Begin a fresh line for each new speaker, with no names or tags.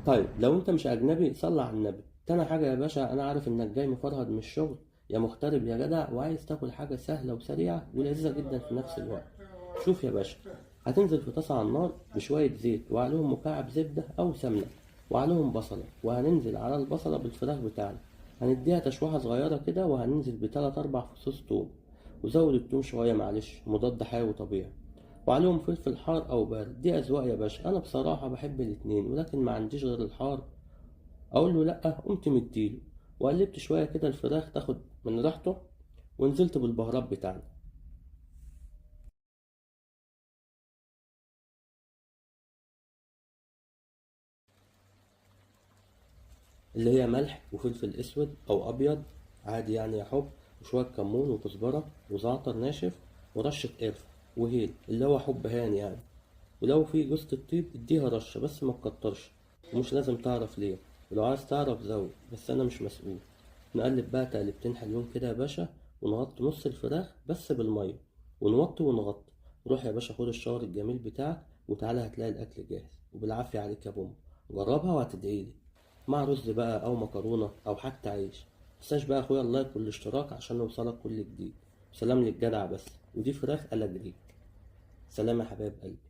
طيب لو انت مش اجنبي صلي على النبي. تاني حاجة يا باشا، انا عارف انك جاي مفرهد من الشغل، يا مغترب يا جدع، وعايز تاكل حاجة سهلة وسريعة ولذيذة جدا في نفس الوقت. شوف يا باشا، هتنزل في طاسة على النار بشوية زيت وعليهم مكعب زبدة أو سمنة وعليهم بصلة، وهننزل على البصلة بالفراخ بتاعنا، هنديها تشويحة صغيرة كده، وهننزل بتلات أربع فصوص توم، وزود التوم شوية معلش مضاد حيوي طبيعي، وعليهم فلفل حار أو بارد، دي أذواق يا باشا. أنا بصراحة بحب الاتنين، ولكن ما عنديش غير الحار، أقول له لأ قمت مديله. وقلبت شوية كده الفراخ تاخد من ريحته، ونزلت بالبهارات بتاعنا اللي هي ملح وفلفل اسود او ابيض عادي يعني يا حب، وشويه كمون وكزبره وزعتر ناشف ورشه قرفه وهيل اللي هو حب هان يعني. ولو في جوزة الطيب اديها رشه بس ما تكترش، ومش لازم تعرف ليه، ولو عايز تعرف زود بس انا مش مسؤول. نقلب بقى تقلبتين حلوين كده يا باشا، ونغطي نص الفراخ بس بالميه، ونوطي ونغطي. روح يا باشا خد الشاور الجميل بتاعك وتعالى هتلاقي الاكل جاهز وبالعافيه عليك يا بوم. جربها وهتدعيلي، مع رز بقى او مكرونه او حتى عيش. متنساش بقى يا اخويا اللايك والاشتراك عشان يوصلك كل جديد. سلام للجدع بس، ودي فراخ قلب ليك. سلام يا حبايب قلبي.